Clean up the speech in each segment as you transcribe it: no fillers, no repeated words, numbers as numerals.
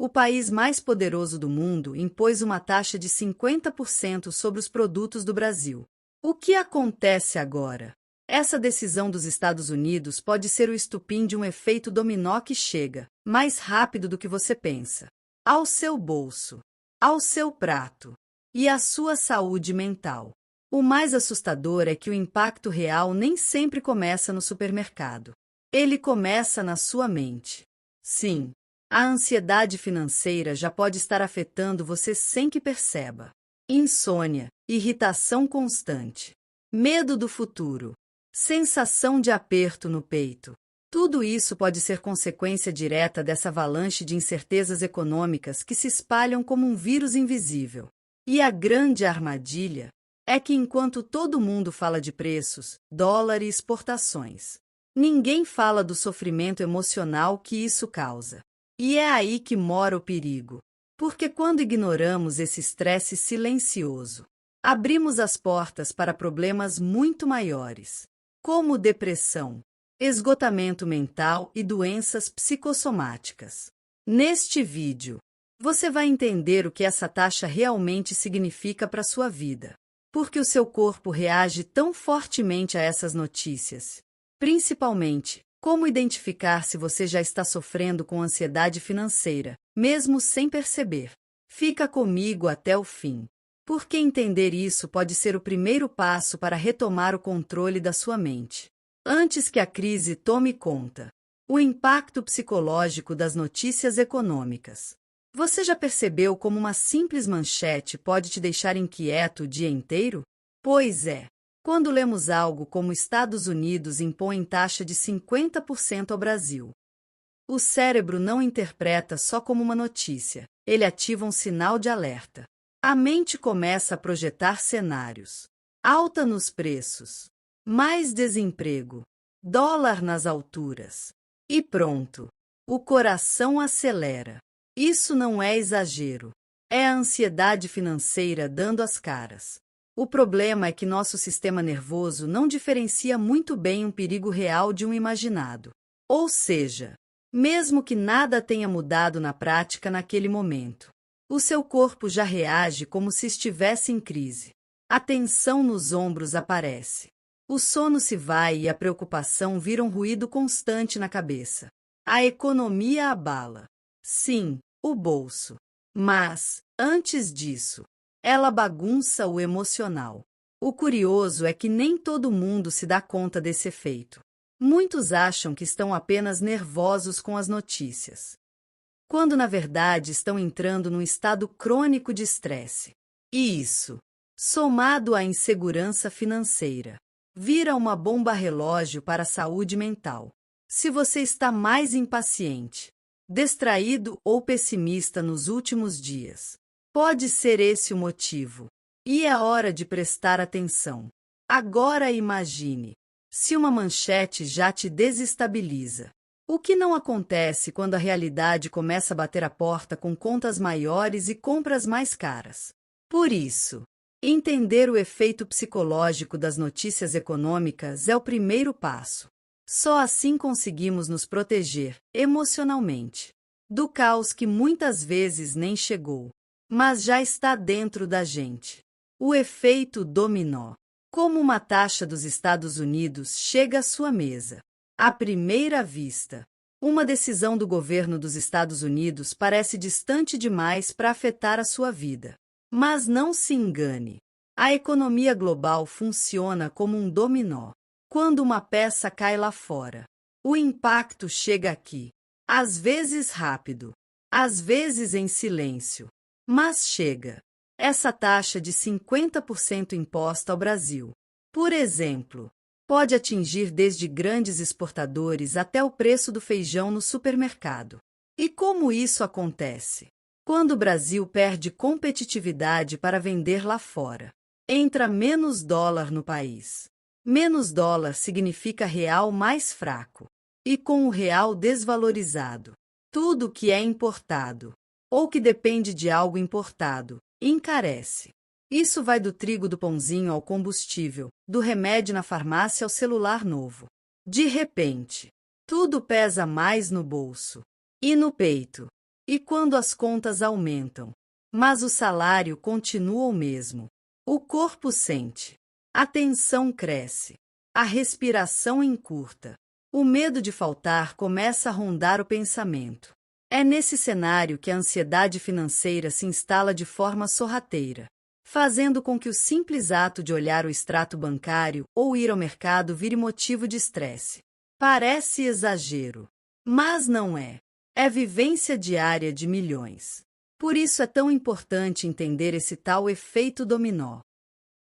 o país mais poderoso do mundo impôs uma taxa de 50% sobre os produtos do Brasil. O que acontece agora? Essa decisão dos Estados Unidos pode ser o estupim de um efeito dominó que chega, mais rápido do que você pensa, ao seu bolso, ao seu prato e à sua saúde mental. O mais assustador é que o impacto real nem sempre começa no supermercado. Ele começa na sua mente. Sim, a ansiedade financeira já pode estar afetando você sem que perceba. Insônia, irritação constante, medo do futuro, sensação de aperto no peito. Tudo isso pode ser consequência direta dessa avalanche de incertezas econômicas que se espalham como um vírus invisível. E a grande armadilha é que enquanto todo mundo fala de preços, dólar e exportações, ninguém fala do sofrimento emocional que isso causa. E é aí que mora o perigo. Porque quando ignoramos esse estresse silencioso, abrimos as portas para problemas muito maiores, como depressão, esgotamento mental e doenças psicossomáticas. Neste vídeo, você vai entender o que essa taxa realmente significa para a sua vida. Porque o seu corpo reage tão fortemente a essas notícias. Principalmente, como identificar se você já está sofrendo com ansiedade financeira, mesmo sem perceber. Fica comigo até o fim. Porque entender isso pode ser o primeiro passo para retomar o controle da sua mente. Antes que a crise tome conta. O impacto psicológico das notícias econômicas. Você já percebeu como uma simples manchete pode te deixar inquieto o dia inteiro? Pois é. Quando lemos algo como Estados Unidos impõem taxa de 50% ao Brasil, o cérebro não interpreta só como uma notícia, ele ativa um sinal de alerta. A mente começa a projetar cenários. Alta nos preços, mais desemprego, dólar nas alturas. E pronto, o coração acelera. Isso não é exagero, é a ansiedade financeira dando as caras. O problema é que nosso sistema nervoso não diferencia muito bem um perigo real de um imaginado. Ou seja, mesmo que nada tenha mudado na prática naquele momento, o seu corpo já reage como se estivesse em crise. A tensão nos ombros aparece. O sono se vai e a preocupação vira um ruído constante na cabeça. A economia abala. Sim, o bolso. Mas, antes disso, ela bagunça o emocional. O curioso é que nem todo mundo se dá conta desse efeito. Muitos acham que estão apenas nervosos com as notícias, quando na verdade estão entrando num estado crônico de estresse. E isso, somado à insegurança financeira, vira uma bomba relógio para a saúde mental. Se você está mais impaciente, distraído ou pessimista nos últimos dias, pode ser esse o motivo. E é hora de prestar atenção. Agora imagine, se uma manchete já te desestabiliza. O que não acontece quando a realidade começa a bater a porta com contas maiores e compras mais caras? Por isso, entender o efeito psicológico das notícias econômicas é o primeiro passo. Só assim conseguimos nos proteger, emocionalmente, do caos que muitas vezes nem chegou, mas já está dentro da gente. O efeito dominó. Como uma taxa dos Estados Unidos chega à sua mesa. À primeira vista, uma decisão do governo dos Estados Unidos parece distante demais para afetar a sua vida. Mas não se engane. A economia global funciona como um dominó. Quando uma peça cai lá fora, o impacto chega aqui. Às vezes rápido, às vezes em silêncio. Mas chega. Essa taxa de 50% imposta ao Brasil, por exemplo, pode atingir desde grandes exportadores até o preço do feijão no supermercado. E como isso acontece? Quando o Brasil perde competitividade para vender lá fora, entra menos dólar no país. Menos dólar significa real mais fraco. E com o real desvalorizado, tudo que é importado, ou que depende de algo importado, encarece. Isso vai do trigo do pãozinho ao combustível, do remédio na farmácia ao celular novo. De repente, tudo pesa mais no bolso. E no peito. E quando as contas aumentam, mas o salário continua o mesmo, o corpo sente. A tensão cresce. A respiração encurta. O medo de faltar começa a rondar o pensamento. É nesse cenário que a ansiedade financeira se instala de forma sorrateira, fazendo com que o simples ato de olhar o extrato bancário ou ir ao mercado vire motivo de estresse. Parece exagero, mas não é. É vivência diária de milhões. Por isso é tão importante entender esse tal efeito dominó.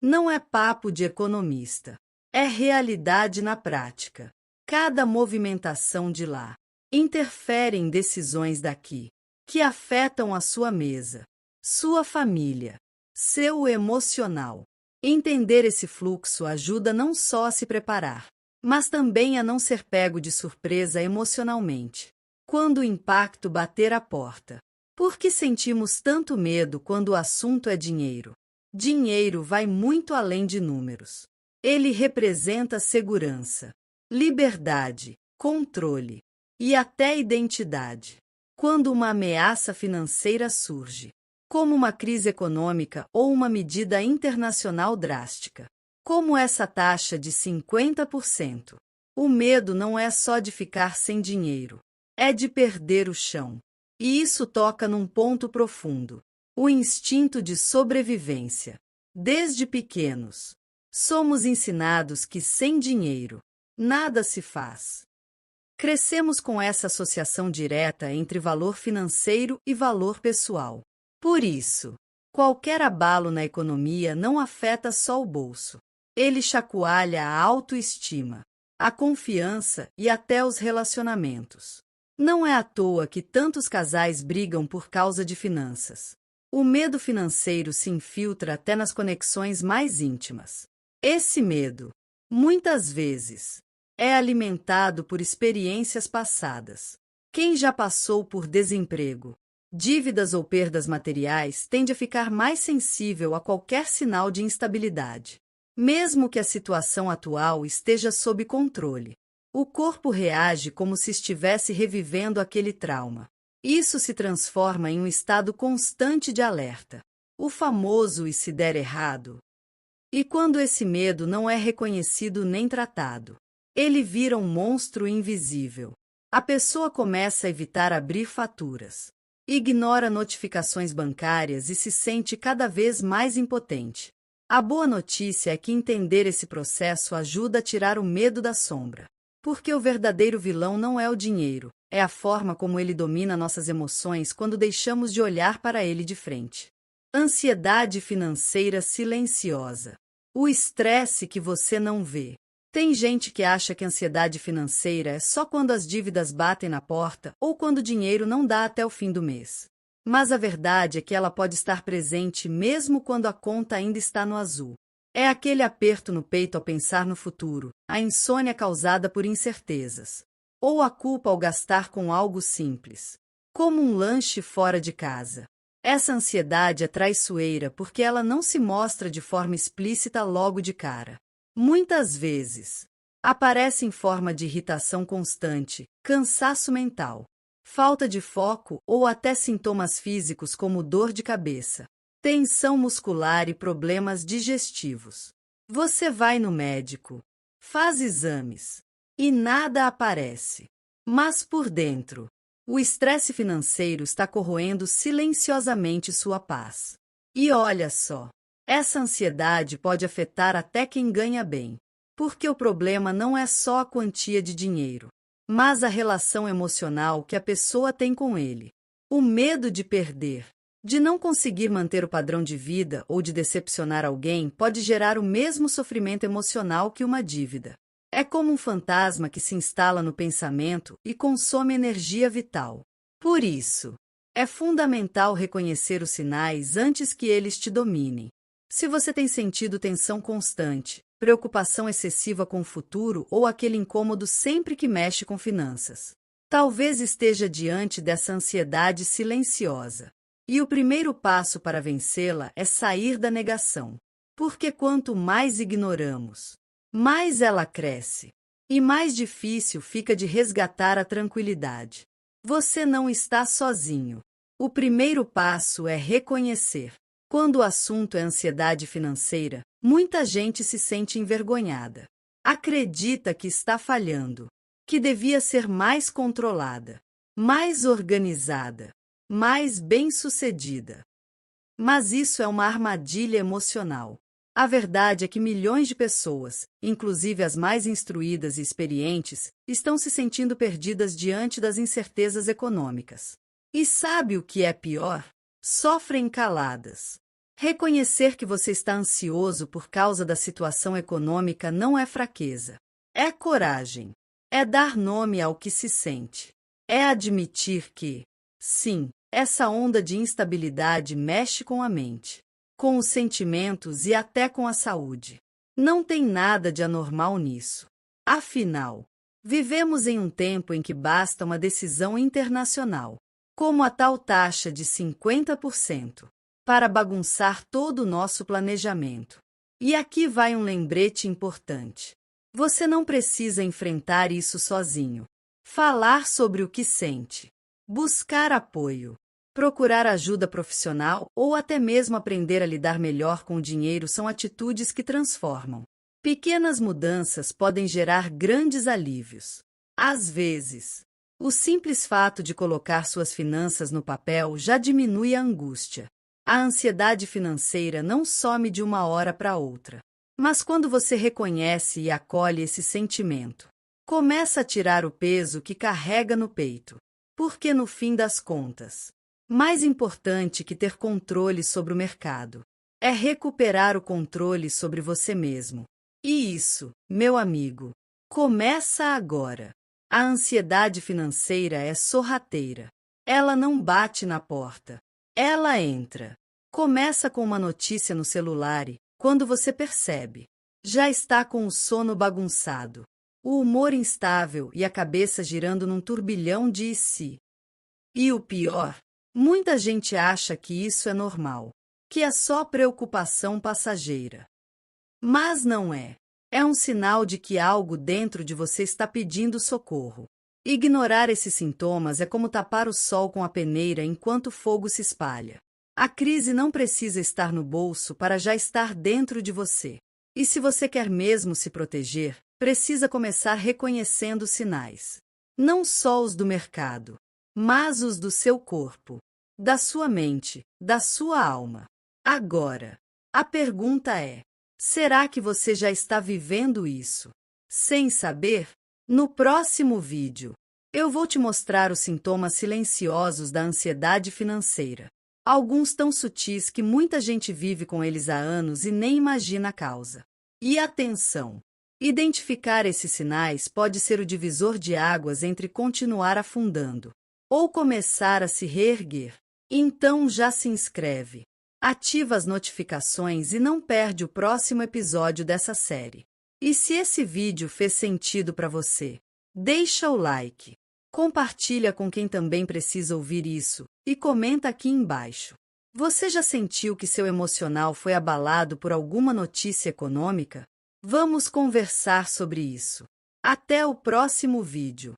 Não é papo de economista. É realidade na prática. Cada movimentação de lá interfere em decisões daqui, que afetam a sua mesa, sua família, seu emocional. Entender esse fluxo ajuda não só a se preparar, mas também a não ser pego de surpresa emocionalmente, quando o impacto bater a porta. Por que sentimos tanto medo quando o assunto é dinheiro? Dinheiro vai muito além de números. Ele representa segurança, liberdade, controle e até identidade. Quando uma ameaça financeira surge, como uma crise econômica ou uma medida internacional drástica, como essa taxa de 50%, o medo não é só de ficar sem dinheiro, é de perder o chão. E isso toca num ponto profundo: o instinto de sobrevivência. Desde pequenos, somos ensinados que sem dinheiro, nada se faz. Crescemos com essa associação direta entre valor financeiro e valor pessoal. Por isso, qualquer abalo na economia não afeta só o bolso. Ele chacoalha a autoestima, a confiança e até os relacionamentos. Não é à toa que tantos casais brigam por causa de finanças. O medo financeiro se infiltra até nas conexões mais íntimas. Esse medo, muitas vezes, é alimentado por experiências passadas. Quem já passou por desemprego, dívidas ou perdas materiais tende a ficar mais sensível a qualquer sinal de instabilidade. Mesmo que a situação atual esteja sob controle, o corpo reage como se estivesse revivendo aquele trauma. Isso se transforma em um estado constante de alerta, o famoso "e se der errado?". E quando esse medo não é reconhecido nem tratado, ele vira um monstro invisível. A pessoa começa a evitar abrir faturas, ignora notificações bancárias e se sente cada vez mais impotente. A boa notícia é que entender esse processo ajuda a tirar o medo da sombra. Porque o verdadeiro vilão não é o dinheiro, é a forma como ele domina nossas emoções quando deixamos de olhar para ele de frente. Ansiedade financeira silenciosa. O estresse que você não vê. Tem gente que acha que ansiedade financeira é só quando as dívidas batem na porta ou quando o dinheiro não dá até o fim do mês. Mas a verdade é que ela pode estar presente mesmo quando a conta ainda está no azul. É aquele aperto no peito ao pensar no futuro, a insônia causada por incertezas, ou a culpa ao gastar com algo simples, como um lanche fora de casa. Essa ansiedade é traiçoeira porque ela não se mostra de forma explícita logo de cara. Muitas vezes, aparece em forma de irritação constante, cansaço mental, falta de foco ou até sintomas físicos como dor de cabeça, tensão muscular e problemas digestivos. Você vai no médico, faz exames e nada aparece. Mas por dentro, o estresse financeiro está corroendo silenciosamente sua paz. E olha só, essa ansiedade pode afetar até quem ganha bem, porque o problema não é só a quantia de dinheiro, mas a relação emocional que a pessoa tem com ele. O medo de perder, de não conseguir manter o padrão de vida ou de decepcionar alguém pode gerar o mesmo sofrimento emocional que uma dívida. É como um fantasma que se instala no pensamento e consome energia vital. Por isso, é fundamental reconhecer os sinais antes que eles te dominem. Se você tem sentido tensão constante, preocupação excessiva com o futuro ou aquele incômodo sempre que mexe com finanças, talvez esteja diante dessa ansiedade silenciosa. E o primeiro passo para vencê-la é sair da negação. Porque quanto mais ignoramos, mais ela cresce. E mais difícil fica de resgatar a tranquilidade. Você não está sozinho. O primeiro passo é reconhecer. Quando o assunto é ansiedade financeira, muita gente se sente envergonhada. Acredita que está falhando, que devia ser mais controlada, mais organizada, mais bem-sucedida. Mas isso é uma armadilha emocional. A verdade é que milhões de pessoas, inclusive as mais instruídas e experientes, estão se sentindo perdidas diante das incertezas econômicas. E sabe o que é pior? Sofrem caladas. Reconhecer que você está ansioso por causa da situação econômica não é fraqueza. É coragem. É dar nome ao que se sente. É admitir que, sim, essa onda de instabilidade mexe com a mente, com os sentimentos e até com a saúde. Não tem nada de anormal nisso. Afinal, vivemos em um tempo em que basta uma decisão internacional, como a tal taxa de 50%, para bagunçar todo o nosso planejamento. E aqui vai um lembrete importante. Você não precisa enfrentar isso sozinho. Falar sobre o que sente, buscar apoio, procurar ajuda profissional ou até mesmo aprender a lidar melhor com o dinheiro são atitudes que transformam. Pequenas mudanças podem gerar grandes alívios. Às vezes, o simples fato de colocar suas finanças no papel já diminui a angústia. A ansiedade financeira não some de uma hora para outra. Mas quando você reconhece e acolhe esse sentimento, começa a tirar o peso que carrega no peito. Porque no fim das contas, mais importante que ter controle sobre o mercado é recuperar o controle sobre você mesmo. E isso, meu amigo, começa agora. A ansiedade financeira é sorrateira. Ela não bate na porta. Ela entra. Começa com uma notícia no celular e, quando você percebe, já está com o sono bagunçado, o humor instável e a cabeça girando num turbilhão de si. E o pior, muita gente acha que isso é normal, que é só preocupação passageira. Mas não é. É um sinal de que algo dentro de você está pedindo socorro. Ignorar esses sintomas é como tapar o sol com a peneira enquanto o fogo se espalha. A crise não precisa estar no bolso para já estar dentro de você. E se você quer mesmo se proteger, precisa começar reconhecendo os sinais. Não só os do mercado, mas os do seu corpo, da sua mente, da sua alma. Agora, a pergunta é: será que você já está vivendo isso? Sem saber? No próximo vídeo, eu vou te mostrar os sintomas silenciosos da ansiedade financeira. Alguns tão sutis que muita gente vive com eles há anos e nem imagina a causa. E atenção! Identificar esses sinais pode ser o divisor de águas entre continuar afundando ou começar a se reerguer. Então já se inscreve, ativa as notificações e não perde o próximo episódio dessa série. E se esse vídeo fez sentido para você, deixa o like, compartilha com quem também precisa ouvir isso e comenta aqui embaixo. Você já sentiu que seu emocional foi abalado por alguma notícia econômica? Vamos conversar sobre isso. Até o próximo vídeo.